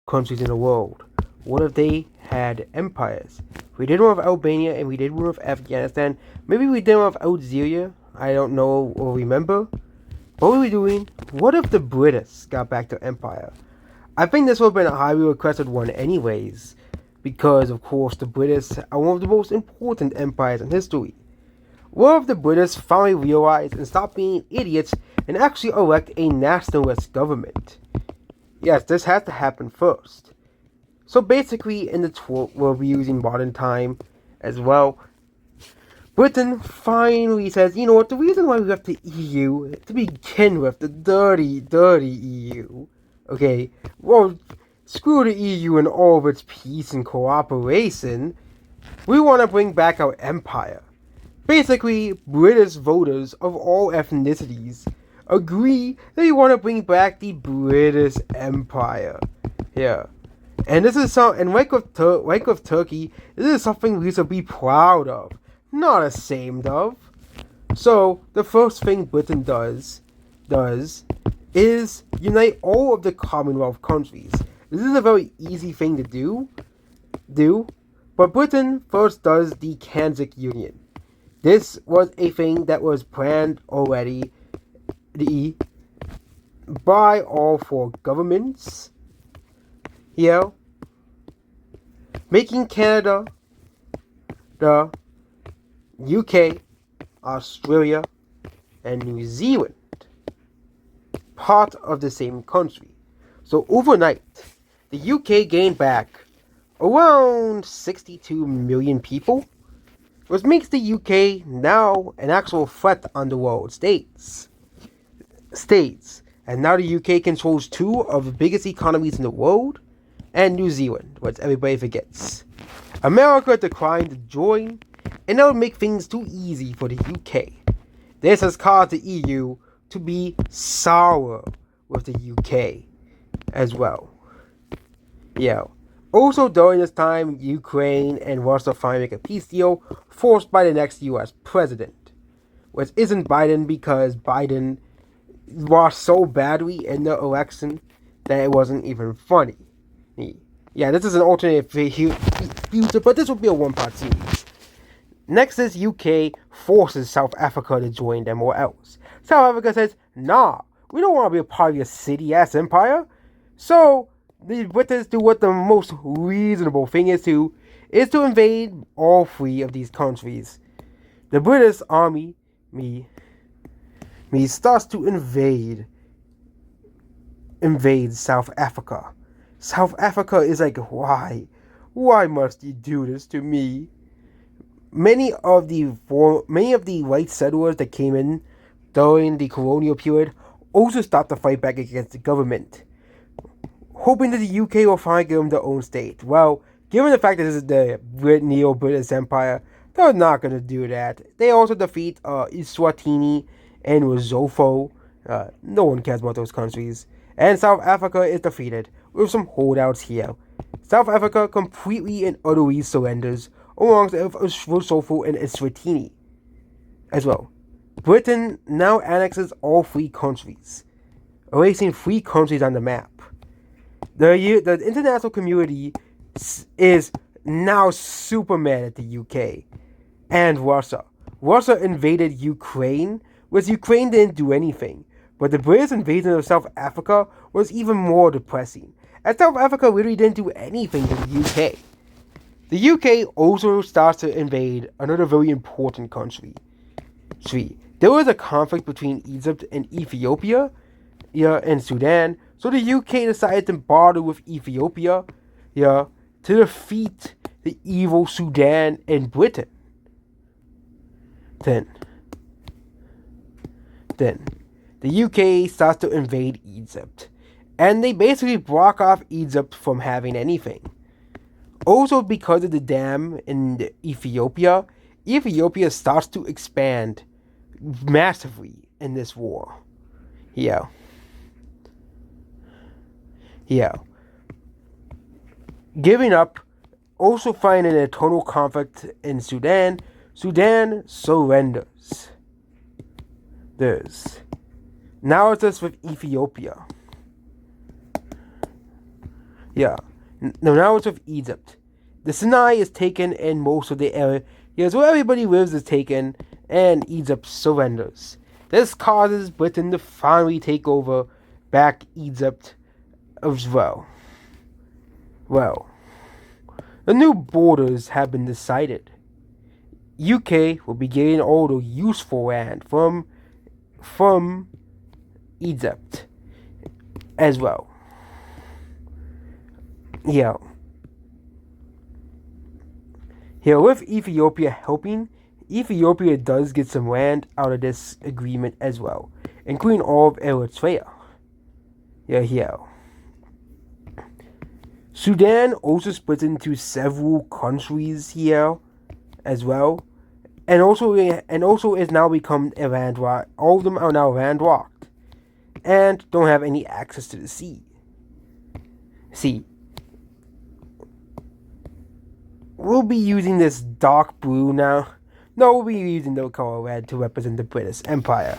countries in the world? What if they had empires? We did one with Albania and we did one with Afghanistan. Maybe we did one with Algeria. I don't know or remember. What were we doing? What if the British got back to empire? I think this would have been a highly requested one anyways. Because, of course, the British are one of the most important empires in history. What if the British finally realized and stopped being idiots and actually elect a nationalist government? Yes, this has to happen first. So basically, in the we'll be using modern time as well. Britain finally says, you know what, the reason why we left the EU, to begin with, the dirty, dirty EU, okay, well, screw the EU and all of its peace and cooperation, we want to bring back our empire. Basically, British voters of all ethnicities agree that they want to bring back the British Empire. Yeah. And this is like with Turkey, this is something we should be proud of, not ashamed of. So the first thing Britain does is unite all of the Commonwealth countries. This is a very easy thing to do, but Britain first does the Kansas Union. This was a thing that was planned already by all four governments. Here, making Canada, the UK, Australia, and New Zealand part of the same country. So overnight, the UK gained back around 62 million people, which makes the UK now an actual threat on the world states. And now the UK controls two of the biggest economies in the world, and New Zealand, which everybody forgets. America declined to join, and that would make things too easy for the UK. This has caused the EU to be sour with the UK as well. Yeah. Also during this time, Ukraine and Russia finally make a peace deal forced by the next US president, which isn't Biden because Biden lost so badly in the election that it wasn't even funny. Yeah, this is an alternate future, but this will be a one-part series. Next is UK forces South Africa to join them or else. South Africa says, nah, we don't want to be a part of your city-ass empire. So, the British do what the most reasonable thing is to invade all three of these countries. The British army, starts to invade South Africa. South Africa is like, why? Why must you do this to me? Many of the white settlers that came in during the colonial period also stopped to fight back against the government, hoping that the UK will finally give them their own state. Well, given the fact that this is the Neo-British Empire, they're not going to do that. They also defeat Eswatini and Lesotho. No one cares about those countries. And South Africa is defeated, with some holdouts here. South Africa completely and utterly surrenders, alongside Lesotho and Eswatini as well. Britain now annexes all three countries, erasing 3 countries on the map. The international community is now super mad at the UK and Russia. Russia invaded Ukraine, which Ukraine didn't do anything. But the British invasion of South Africa was even more depressing, as South Africa literally didn't do anything to the UK. The UK also starts to invade another very important country. There was a conflict between Egypt and Ethiopia, and Sudan, so the UK decided to barter with Ethiopia, to defeat the evil Sudan and Britain. Then the UK starts to invade Egypt, and they basically block off Egypt from having anything. Also, because of the dam in Ethiopia starts to expand massively in this war. Yeah. Giving up, also finding a total conflict in Sudan, Sudan surrenders. Now it's just with Ethiopia. Yeah. Now it's with Egypt. The Sinai is taken and most of the area where everybody lives is taken and Egypt surrenders. This causes Britain to finally take over back Egypt as well. Well, the new borders have been decided. UK will be getting all the useful land from Egypt as well. Yeah. Here with Ethiopia helping, Ethiopia does get some land out of this agreement as well, including all of Eritrea. Yeah. Sudan also splits into several countries here as well. And also is now become a landlocked. All of them are now landlocked. And don't have any access to the sea. We'll be using this dark blue now. No, we'll be using the color red to represent the British Empire.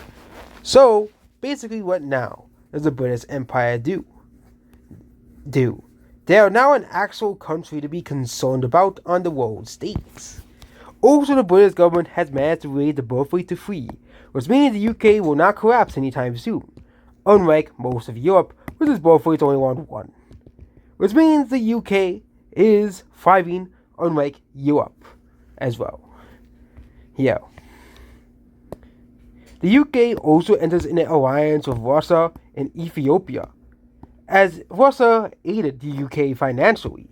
So, basically what now does the British Empire do? They are now an actual country to be concerned about on the world stage. Also, the British government has managed to raise the birth rate to 3, which means the UK will not collapse anytime soon, unlike most of Europe, where its birth rate is only around 1. Which means the UK is thriving, unlike Europe as well. Yeah. The UK also enters in an alliance with Russia and Ethiopia, as Russia aided the UK financially,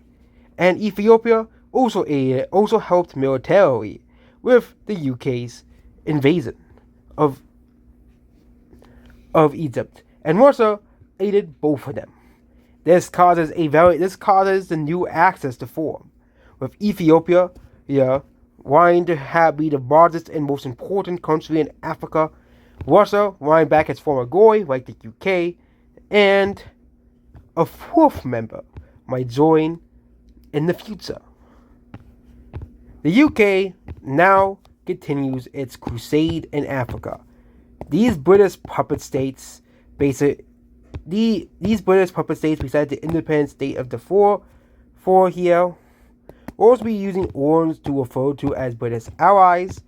and Ethiopia also helped militarily with the UK's invasion of Egypt, and Russia aided both of them. This causes the new axis to form, with Ethiopia, wanting to be the largest and most important country in Africa, Russia wanting back its former glory like the UK, and a fourth member might join in the future. The UK now continues its crusade in Africa. These British puppet states, besides the independent state of the four here, will also be using orange to refer to as British allies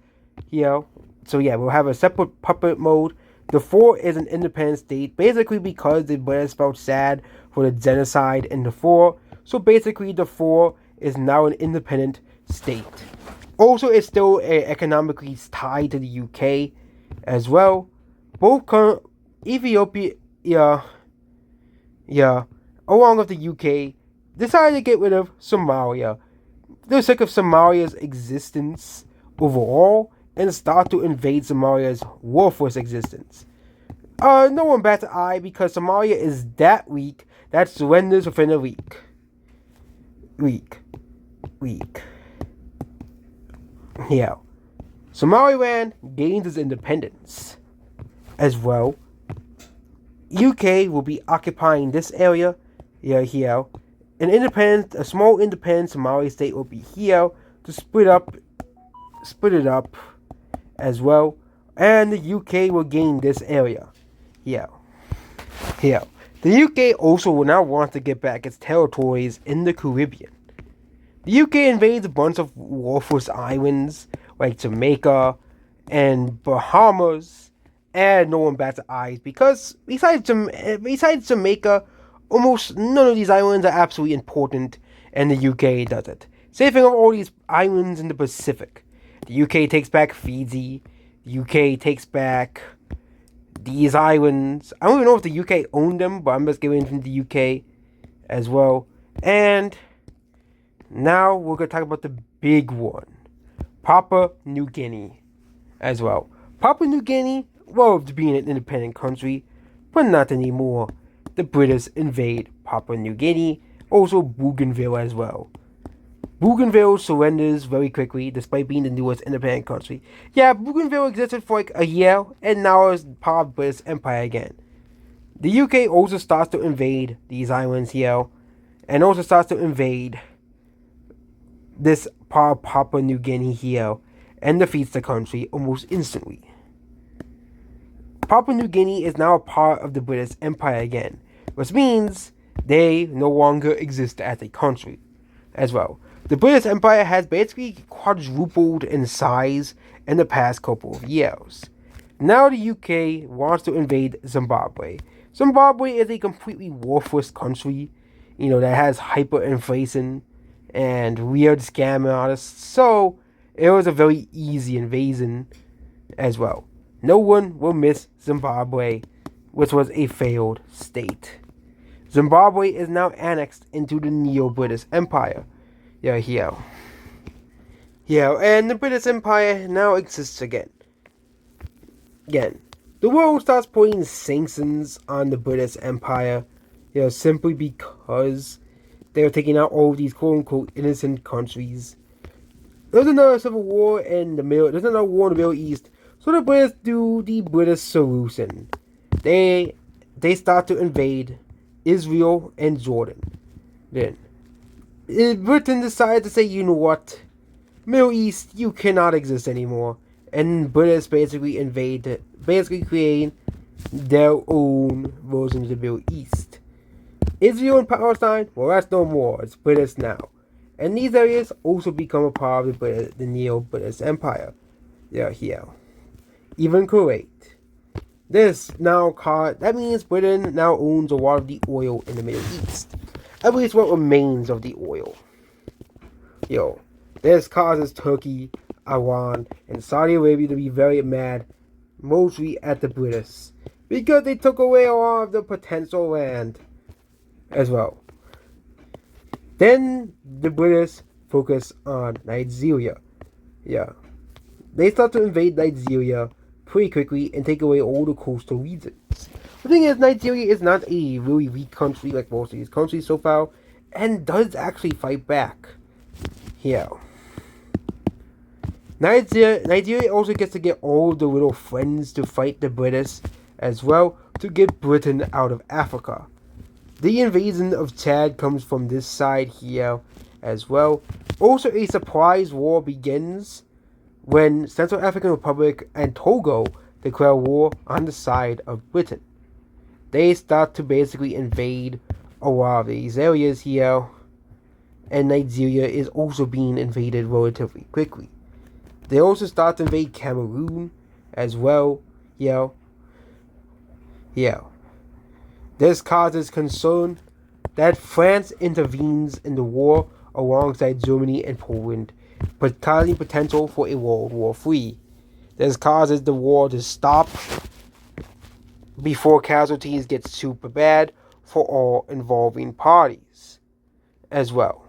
here. So yeah, we'll have a separate puppet mode. The 4 is an independent state, basically because the British felt sad for the genocide in the 4. So basically the 4 is now an independent state. Also, it's still economically tied to the UK as well. Both Ethiopia, along with the UK, decided to get rid of Somalia. They're sick of Somalia's existence overall and start to invade Somalia's worthless existence. No one bats an eye because Somalia is that weak that surrenders within a week. Yeah. Somaliland gains its independence as well. UK will be occupying this area here. A small independent Somali state will be here to split it up as well, and the UK will gain this area here. The UK also will now want to get back its territories in the Caribbean. The UK invades a bunch of worthless islands like Jamaica and Bahamas, and no one bats eyes because besides Jamaica, almost none of these islands are absolutely important, and the UK does it. Same thing of all these islands in the Pacific. The UK takes back Fiji. The UK takes back these islands. I don't even know if the UK owned them, but I'm just giving them to the UK as well. And now we're going to talk about the big one, Papua New Guinea as well. Papua New Guinea loved being an independent country, but not anymore. The British invade Papua New Guinea, also Bougainville as well. Bougainville surrenders very quickly, despite being the newest independent country. Yeah, Bougainville existed for like a year, and now is part of British Empire again. The UK also starts to invade these islands here, and also starts to invade this part of Papua New Guinea here, and defeats the country almost instantly. Papua New Guinea is now a part of the British Empire again, which means They no longer exist as a country as well. The British Empire has basically quadrupled in size in the past couple of years. Now the UK wants to invade Zimbabwe. Zimbabwe is a completely worthless country, that has hyperinflation and weird scam artists, so it was a very easy invasion as well. No one will miss Zimbabwe, which was a failed state. Zimbabwe is now annexed into the Neo-British Empire. Yeah. And the British Empire now exists again. The world starts putting sanctions on the British Empire, simply because they're taking out all of these quote-unquote innocent countries. There's another civil war in the Middle. There's another war in the Middle East. So the British do the British solution. They start to invade Israel and Jordan. Then Britain decided to say, you know what, Middle East, you cannot exist anymore. And British basically creating their own version of the Middle East. Israel and Palestine, well, that's no more. It's British now. And these areas also become a part of the Neo-British Empire. Yeah. Even Kuwait. That means Britain now owns a lot of the oil in the Middle East. At least what remains of the oil. This causes Turkey, Iran, and Saudi Arabia to be very mad, mostly at the British, because they took away a lot of the potential land as well. Then the British focus on Nigeria. They start to invade Nigeria pretty quickly and take away all the coastal regions. The thing is, Nigeria is not a really weak country like most of these countries so far, and does actually fight back. Nigeria also gets to get all the little friends to fight the British as well to get Britain out of Africa. The invasion of Chad comes from this side here as well. Also, a surprise war begins when Central African Republic and Togo declare war on the side of Britain. They start to basically invade a lot of these areas here, and Nigeria is also being invaded relatively quickly. They also start to invade Cameroon as well. This causes concern that France intervenes in the war alongside Germany and Poland, but causing potential for a World War III. This causes the war to stop before casualties get super bad for all involving parties as well.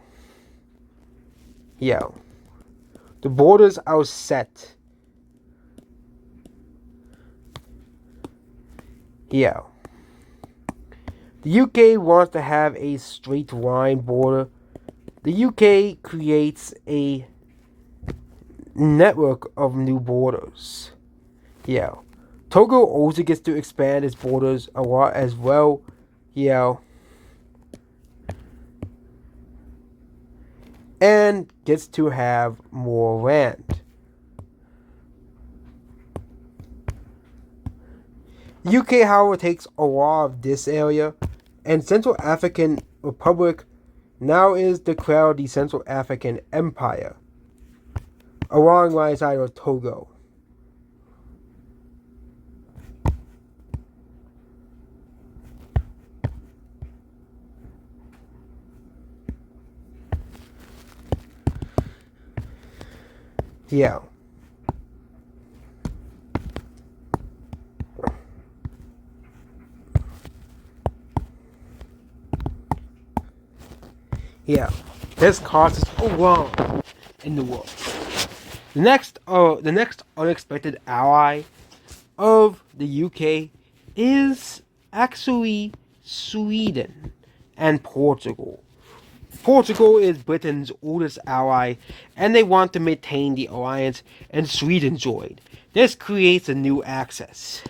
The borders are set. The UK wants to have a straight line border. The UK creates a network of new borders. Togo also gets to expand its borders a lot as well. And gets to have more land. The UK, however, takes a lot of this area, and Central African Republic now is declared the Central African Empire, alongside of Togo. This causes a war in the world. The next unexpected ally of the UK is actually Sweden and Portugal. Portugal is Britain's oldest ally, and they want to maintain the alliance, and Sweden joined. This creates a new axis,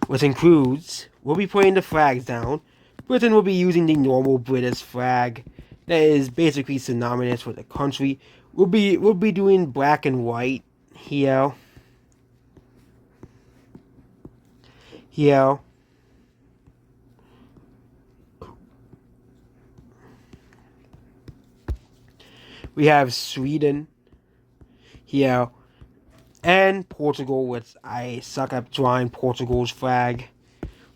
which includes, we'll be putting the flags down. Britain will be using the normal British flag that is basically synonymous for the country. We'll be doing black and white here. We have Sweden here, and Portugal, which I suck at drawing Portugal's flag.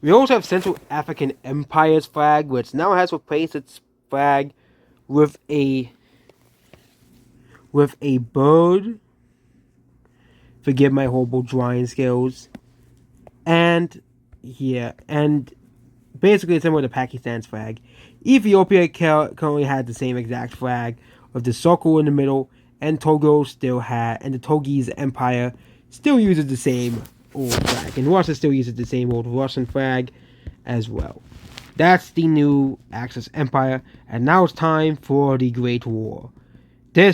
We also have Central African Empire's flag, which now has replaced its flag with a bird. Forgive my horrible drawing skills. And basically it's similar to Pakistan's flag. Ethiopia currently had the same exact flag with the circle in the middle, and the Togis Empire still uses the same old flag, and Russia still uses the same old Russian flag as well. That's the new Axis Empire, and now it's time for the Great War. They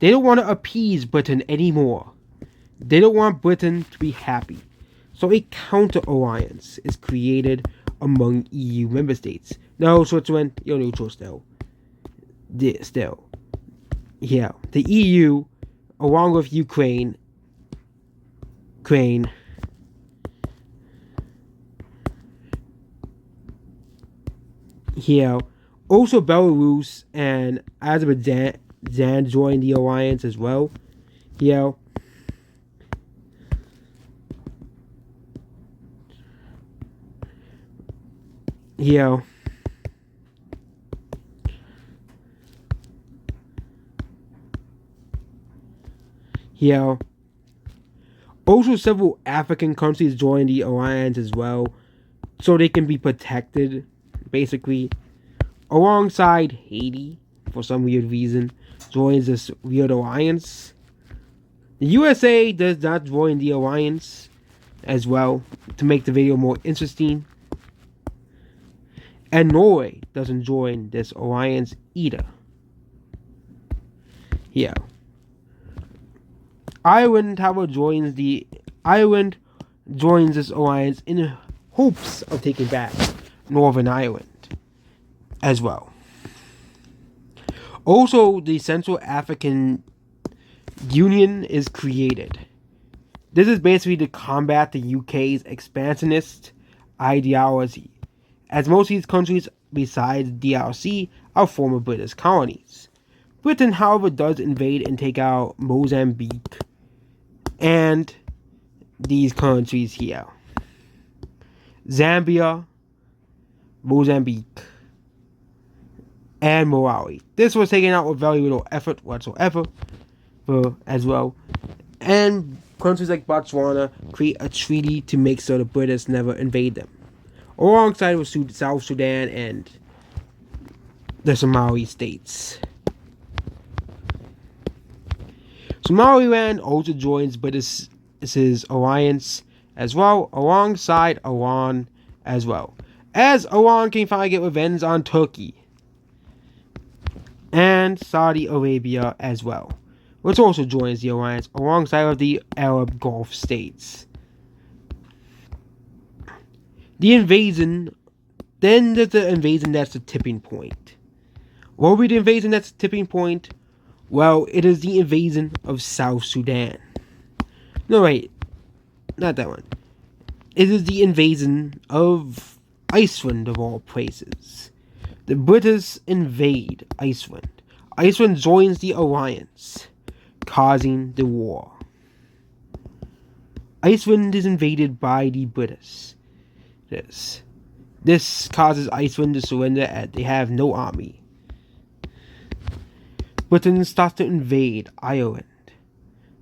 don't want to appease Britain anymore. They don't want Britain to be happy. So a counter-alliance is created among EU member states. No, Switzerland, you're neutral still. Yeah, the EU, along with Ukraine, here, also Belarus and Azerbaijan joined the alliance as well. Here, also several African countries joined the alliance as well, so they can be protected, basically. Alongside Haiti, for some weird reason, joins this weird alliance. The USA does not join the alliance as well, to make the video more interesting. And Norway doesn't join this alliance either. Yeah. Ireland, however, joins this alliance in hopes of taking back Northern Ireland as well. Also, the Central African Union is created. This is basically to combat the UK's expansionist ideology, as most of these countries besides DRC are former British colonies. Britain, however, does invade and take out Mozambique and these countries here: Zambia, Mozambique, and Malawi. This was taken out with very little effort whatsoever, as well. And countries like Botswana create a treaty to make sure the British never invade them, alongside with South Sudan and the Somali states. Somaliland also joins British's alliance as well, alongside Iran as well, as Iran can finally get revenge on Turkey and Saudi Arabia as well, which also joins the alliance alongside of the Arab Gulf states. The invasion, then there's the invasion that's the tipping point. What will be the invasion that's the tipping point? Well, it is the invasion of South Sudan. No, wait, not that one. It is the invasion of Iceland, of all places. The British invade Iceland. Iceland joins the alliance, causing the war. Iceland is invaded by the British. This causes Iceland to surrender as they have no army. Britain starts to invade Ireland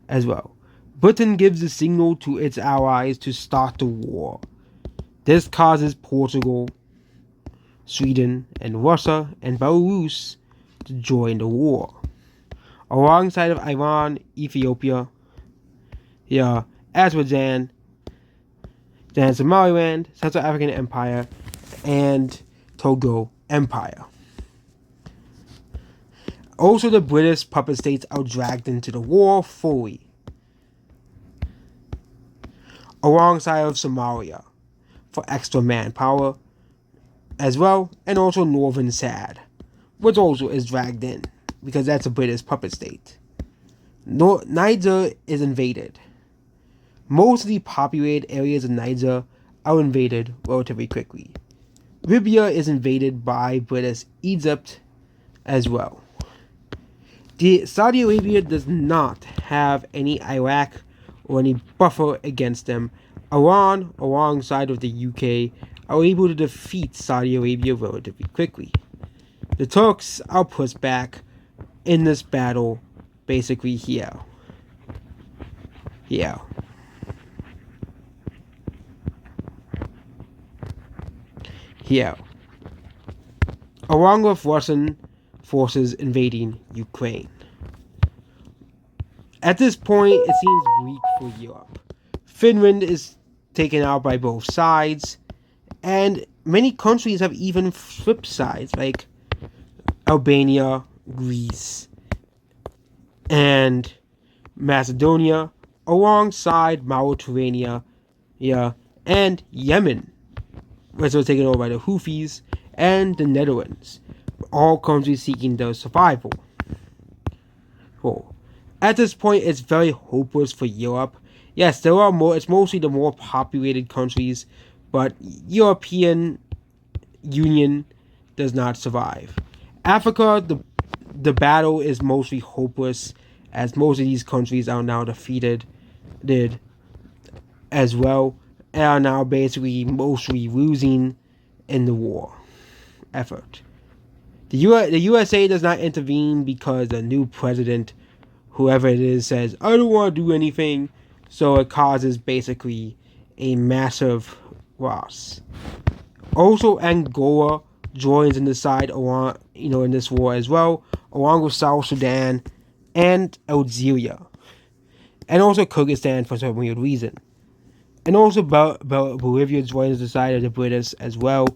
as well. Britain gives the signal to its allies to start the war. This causes Portugal, Sweden, and Russia, and Belarus to join the war, alongside of Iran, Ethiopia, Azerbaijan, then Somaliland, Central African Empire, and Togo Empire. Also, the British puppet states are dragged into the war fully, alongside of Somalia for extra manpower as well, and also Northern Sad, which also is dragged in because that's a British puppet state. Niger is invaded. Most of the populated areas of Niger are invaded relatively quickly. Libya is invaded by British Egypt as well. Saudi Arabia does not have any Iraq or any buffer against them. Iran, alongside with the UK, are able to defeat Saudi Arabia relatively quickly. The Turks are pushed back in this battle, basically here. Here. Here. Along with Russian forces invading Ukraine. At this point, it seems weak for Europe. Finland is taken out by both sides, and many countries have even flipped sides, like Albania, Greece, and Macedonia, alongside Mauritania, and Yemen, which was taken over by the Houthis, and the Netherlands, all countries seeking their survival. At this point, it's very hopeless for Europe. Yes, there are more. It's mostly the more populated countries, but European Union does not survive. Africa, the battle is mostly hopeless, as most of these countries are now defeated, as well, and are now basically mostly losing in the war effort. The USA does not intervene because the new president, whoever it is, says, I don't want to do anything. So it causes basically a massive loss. Also, Angola joins in the side along, in this war as well, along with South Sudan and Algeria. And also Kyrgyzstan for some weird reason. And also Bolivia joins the side of the British as well.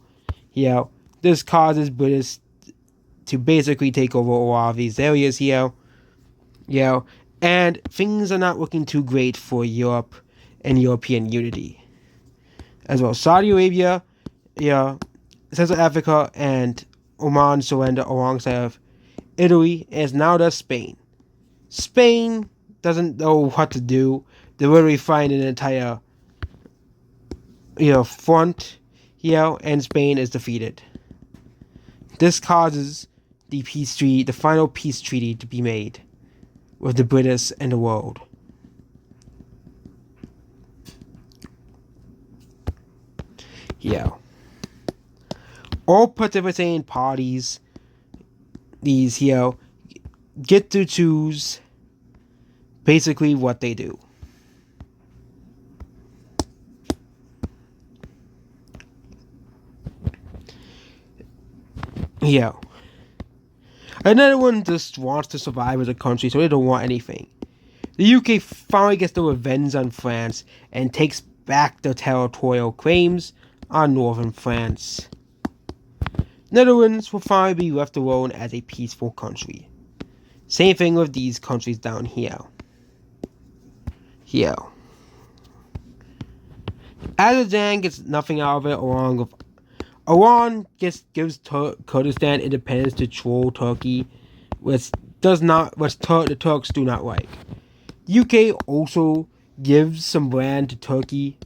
This causes British to basically take over a lot of these areas here. And things are not looking too great for Europe and European unity. As well, Saudi Arabia, Central Africa, and Oman surrender alongside of Italy, and now does Spain. Spain doesn't know what to do. They're literally fighting an entire, front, and Spain is defeated. This causes the final peace treaty to be made with the British and the world. All participating parties, these get to choose basically what they do. Another one just wants to survive as a country, so they don't want anything. The UK finally gets the revenge on France and takes back their territorial claims on northern France. Netherlands will finally be left alone as a peaceful country. Same thing with these countries down here. Azerbaijan gets nothing out of it, along with Iran gives Kurdistan independence to troll Turkey, which the Turks do not like. UK also gives some land to Turkey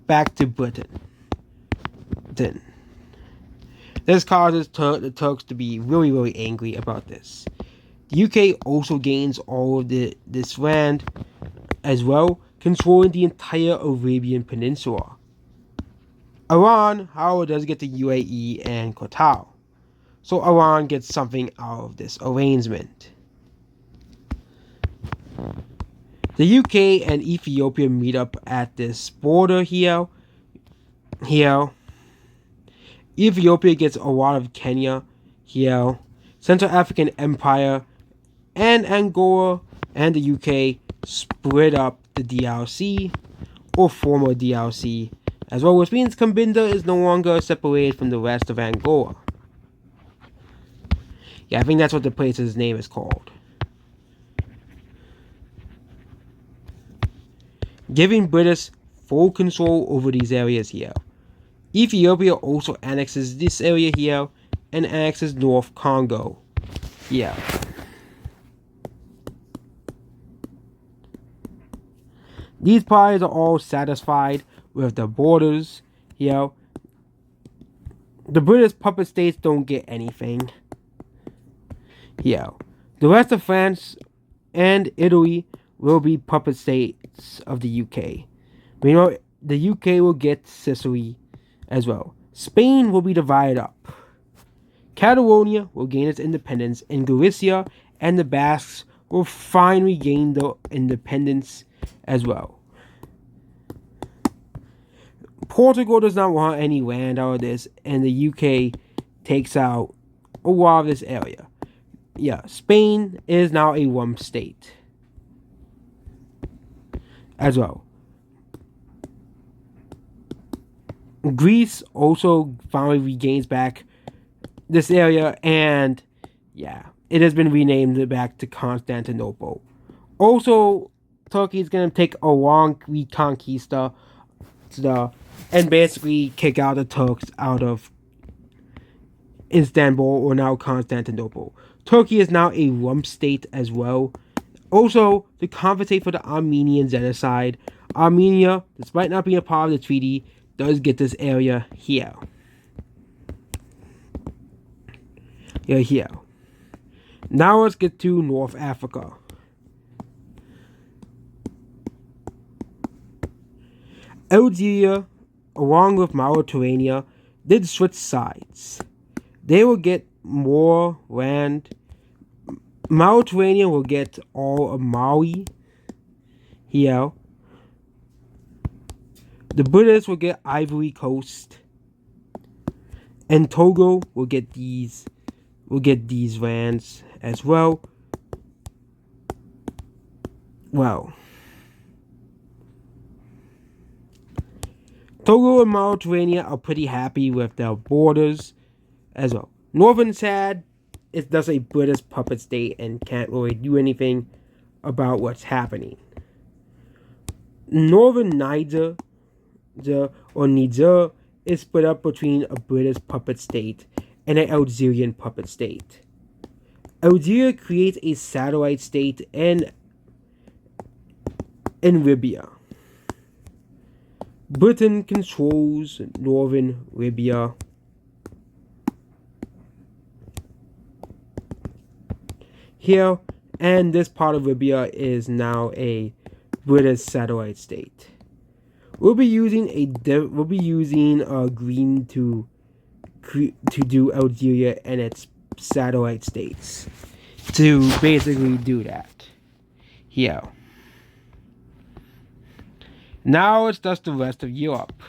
back to Britain. This causes the Turks to be really, really angry about this. The UK also gains all of this land as well, controlling the entire Arabian Peninsula. Iran, however, does get the UAE and Qatar. So Iran gets something out of this arrangement. The UK and Ethiopia meet up at this border here. Ethiopia gets a lot of Kenya here. Central African Empire and Angola and the UK split up the DRC, or former DRC, as well, which means Cabinda is no longer separated from the rest of Angola. I think that's what the place's name is called. Giving British full control over these areas here. Ethiopia also annexes this area here and annexes North Congo. These parties are all satisfied with the borders. The British puppet states don't get anything. The rest of France and Italy will be puppet states of the UK. Meanwhile, the UK will get Sicily as well. Spain will be divided up. Catalonia will gain its independence, and Galicia and the Basques will finally gain their independence as well. Portugal does not want any land out of this, and the UK takes out a lot of this area. Yeah, Spain is now a rump state as well. Greece also finally regains back this area, and yeah, it has been renamed back to Constantinople. Also, Turkey is going to take a long reconquista and basically kick out the Turks out of Istanbul, or now Constantinople. Turkey is now a rump state as well. Also, to compensate for the Armenian genocide, Armenia, despite not being a part of the treaty, does get this area here. Here. Now let's get to North Africa. Algeria, along with Mauritania, did switch sides. They will get more land. Mauritania will get all of Mali here. The British will get Ivory Coast, and Togo will get these lands as well. Well, Togo and Mauritania are pretty happy with their borders as well. Northern Chad is thus a British puppet state and can't really do anything about what's happening. Northern Niger is split up between a British puppet state and an Algerian puppet state. Algeria creates a satellite state in Libya. Britain controls northern Libya. Here, and this part of Libya is now a British satellite state. We'll be using green to do Algeria and its satellite states to basically do that. Here. Now it's just the rest of Europe.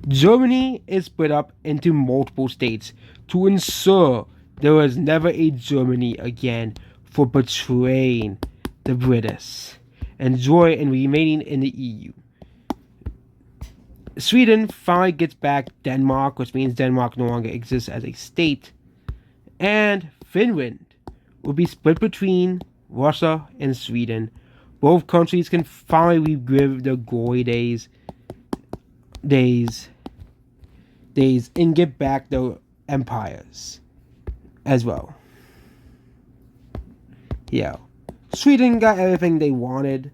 Germany is split up into multiple states to ensure there was never a Germany again for betraying the British and remaining in the EU. Sweden finally gets back Denmark, which means Denmark no longer exists as a state. And Finland will be split between Russia and Sweden. Both countries can finally relive their glory days and get back their empires as well. Yeah. Sweden got everything they wanted.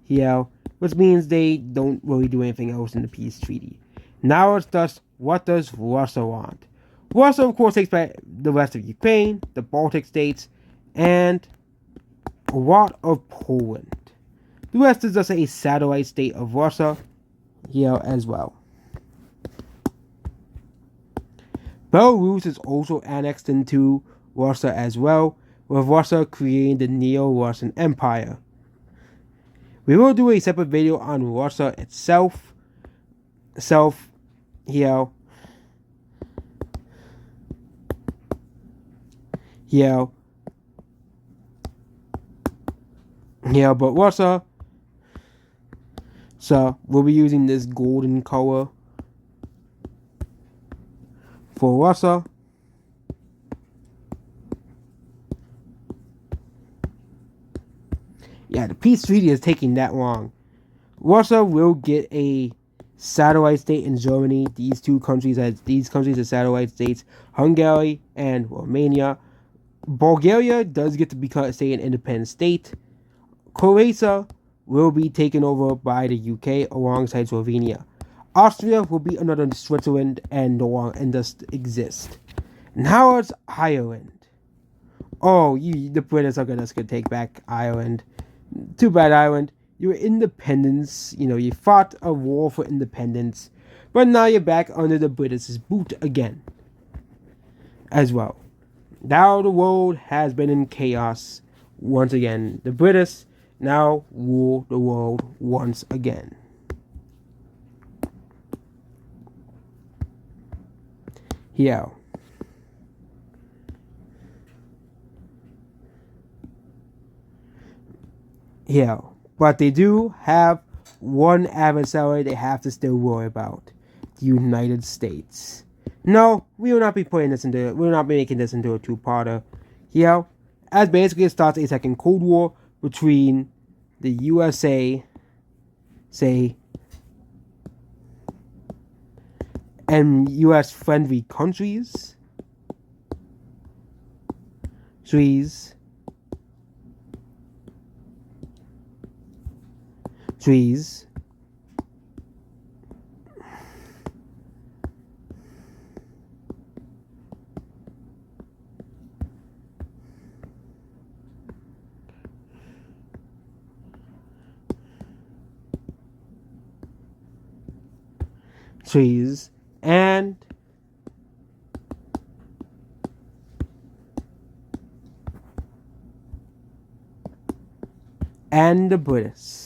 Yeah. Which means they don't really do anything else in the peace treaty. Now it's just, what does Russia want? Russia, of course, takes back the rest of Ukraine, the Baltic states, and a lot of Poland. The rest is just a satellite state of Russia here as well. Belarus is also annexed into Russia as well, with Russia creating the Neo-Russian Empire. We will do a separate video on Russia itself. Here, but Russia, so we'll be using this golden color for Russia. Yeah, the peace treaty is taking that long. Russia will get a satellite state in Germany. These countries are satellite states. Hungary and Romania. Bulgaria does get to become an independent state. Croatia will be taken over by the UK alongside Slovenia. Austria will be another Switzerland and just exist. Now it's Ireland. Oh, the British are just gonna take back Ireland. Too bad, Ireland. Your independence, you fought a war for independence, but now you're back under the British boot again, as well. Now the world has been in chaos once again. The British now rule the world once again. Here. Here. But they do have one adversary they have to still worry about. The United States. No, we will not be making this into a two-parter. Here, as basically it starts a second Cold War between the USA, and US friendly countries. Trees. and the British.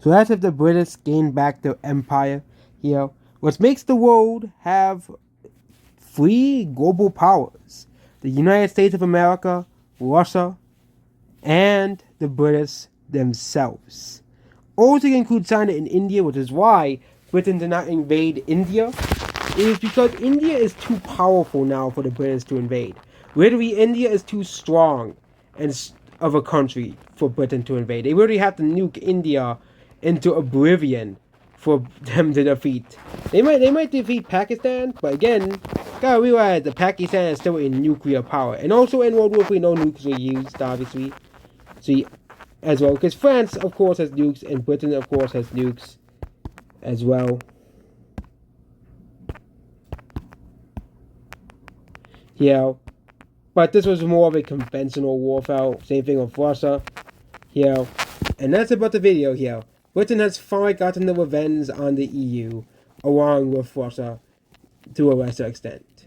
So that's if the British gain back their empire here, which makes the world have three global powers: the United States of America, Russia, and the British themselves. Also include China and India, which is why Britain did not invade India. It is because India is too powerful now for the British to invade. Literally, India is too strong of a country for Britain to invade. They really have to nuke India into oblivion for them to defeat. They might defeat Pakistan, but again, gotta realize that Pakistan is still a nuclear power. And also in World War III, no nukes were used, obviously. See, as well, because France, of course, has nukes, and Britain, of course, has nukes as well. Yeah, but this was more of a conventional warfare. Same thing with Russia. Yeah, and that's about the video here. Britain has finally gotten the revenge on the EU, along with Russia, to a lesser extent.